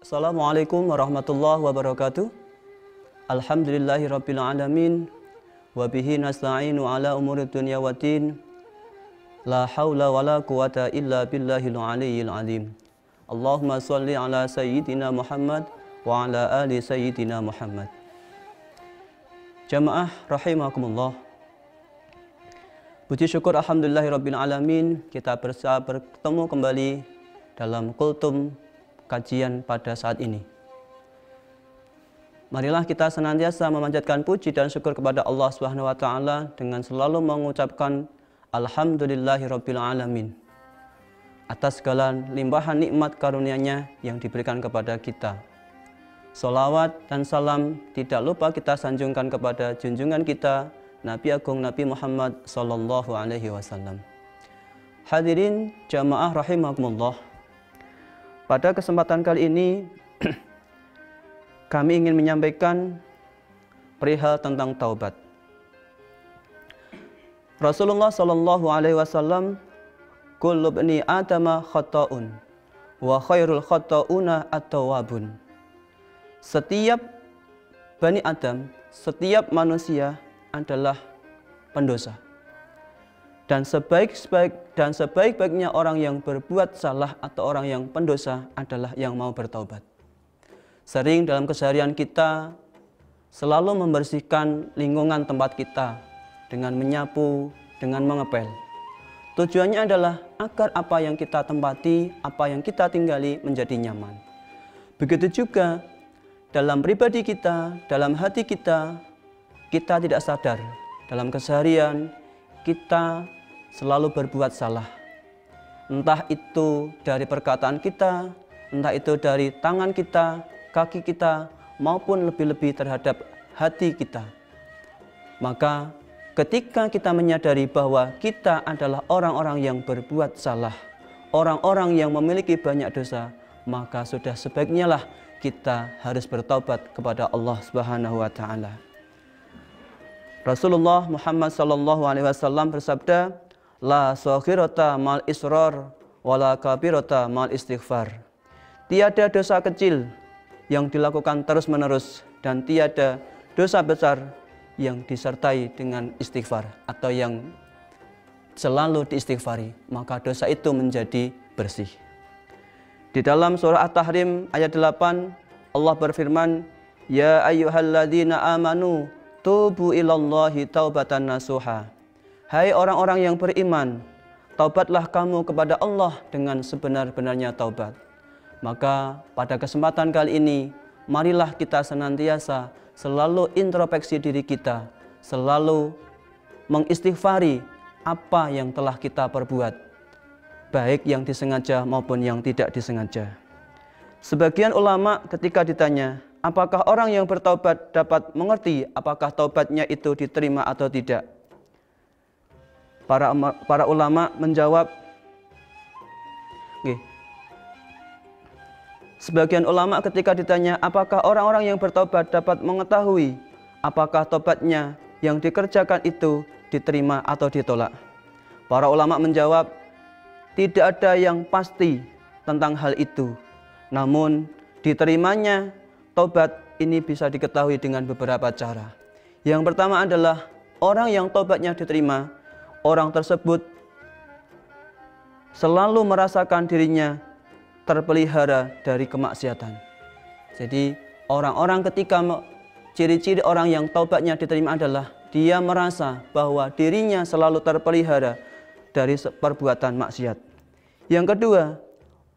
Assalamualaikum warahmatullahi wabarakatuh. Alhamdulillahirabbil alamin wa bihi nasta'inu ala umurid dunya waddin. La haula wala quwata illa billahil aliyyil azim. Allahumma shalli ala sayyidina Muhammad wa ala ali sayyidina Muhammad. Jamaah rahimakumullah. Puji syukur alhamdulillahirabbil alamin, kita bertemu kembali dalam kultum kajian pada saat ini. Marilah kita senantiasa memanjatkan puji dan syukur kepada Allah Subhanahu wa taala dengan selalu mengucapkan alhamdulillahirabbil alamin atas segala limpahan nikmat karunia-Nya yang diberikan kepada kita. Salawat dan salam tidak lupa kita sanjungkan kepada junjungan kita Nabi Agung Nabi Muhammad sallallahu alaihi wasallam. Hadirin jamaah rahimakumullah. Pada kesempatan kali ini kami ingin menyampaikan perihal tentang taubat. Rasulullah sallallahu alaihi wasallam, kullu bani adama khata'un wa khairul khata'una at-tawwabun. Setiap bani Adam, setiap manusia adalah pendosa. Dan sebaik-baiknya orang yang berbuat salah atau orang yang pendosa adalah yang mau bertaubat. Sering dalam keseharian kita selalu membersihkan lingkungan tempat kita dengan menyapu, dengan mengepel. Tujuannya adalah agar apa yang kita tempati, apa yang kita tinggali menjadi nyaman. Begitu juga dalam pribadi kita, dalam hati kita, kita tidak sadar dalam keseharian kita selalu berbuat salah. Entah itu dari perkataan kita, entah itu dari tangan kita, kaki kita, maupun lebih-lebih terhadap hati kita. Maka ketika kita menyadari bahwa kita adalah orang-orang yang berbuat salah, orang-orang yang memiliki banyak dosa, maka sudah sebaiknya lah kita harus bertaubat kepada Allah Subhanahu wa taala. Rasulullah Muhammad sallallahu alaihi wasallam bersabda, la saghirata mal israr wala kabirata mal istighfar. Tiada dosa kecil yang dilakukan terus-menerus dan tiada dosa besar yang disertai dengan istighfar atau yang selalu diistighfari, maka dosa itu menjadi bersih. Di dalam surah At-Tahrim ayat 8 Allah berfirman, ya ayyuhalladzina amanu tubu ilallahi taubatan nasuha. Hai orang-orang yang beriman, taubatlah kamu kepada Allah dengan sebenar-benarnya taubat. Maka pada kesempatan kali ini, marilah kita senantiasa selalu introspeksi diri kita, selalu mengistighfari apa yang telah kita perbuat, baik yang disengaja maupun yang tidak disengaja. Sebagian ulama ketika ditanya, apakah orang yang bertaubat dapat mengerti apakah taubatnya itu diterima atau tidak? Para ulama menjawab, sebagian ulama ketika ditanya apakah orang-orang yang bertaubat dapat mengetahui apakah taubatnya yang dikerjakan itu diterima atau ditolak. Para ulama menjawab, tidak ada yang pasti tentang hal itu. Namun diterimanya taubat ini bisa diketahui dengan beberapa cara. Yang pertama adalah orang yang taubatnya diterima, orang tersebut selalu merasakan dirinya terpelihara dari kemaksiatan. Jadi orang-orang ketika ciri-ciri orang yang taubatnya diterima adalah dia merasa bahwa dirinya selalu terpelihara dari perbuatan maksiat. Yang kedua,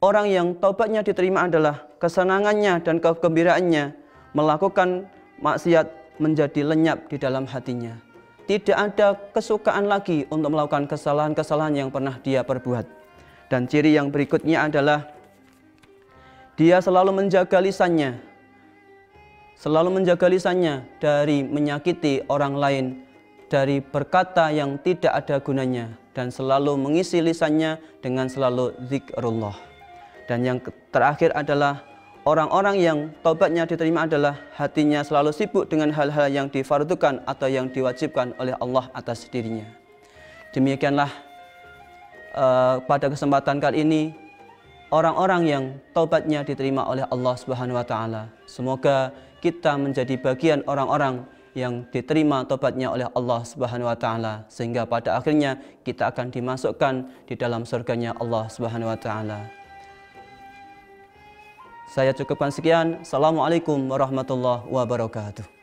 orang yang taubatnya diterima adalah kesenangannya dan kegembiraannya melakukan maksiat menjadi lenyap di dalam hatinya. Tidak ada kesukaan lagi untuk melakukan kesalahan-kesalahan yang pernah dia perbuat. Dan ciri yang berikutnya adalah dia selalu menjaga lisannya. Selalu menjaga lisannya dari menyakiti orang lain, dari berkata yang tidak ada gunanya, dan selalu mengisi lisannya dengan selalu zikrullah. Dan yang terakhir adalah orang-orang yang taubatnya diterima adalah hatinya selalu sibuk dengan hal-hal yang difardukan atau yang diwajibkan oleh Allah atas dirinya. Demikianlah pada kesempatan kali ini orang-orang yang taubatnya diterima oleh Allah Subhanahu wa taala. Semoga kita menjadi bagian orang-orang yang diterima taubatnya oleh Allah Subhanahu wa taala, sehingga pada akhirnya kita akan dimasukkan di dalam surganya Allah Subhanahu wa taala. Saya cukupkan sekian. Assalamualaikum warahmatullahi wabarakatuh.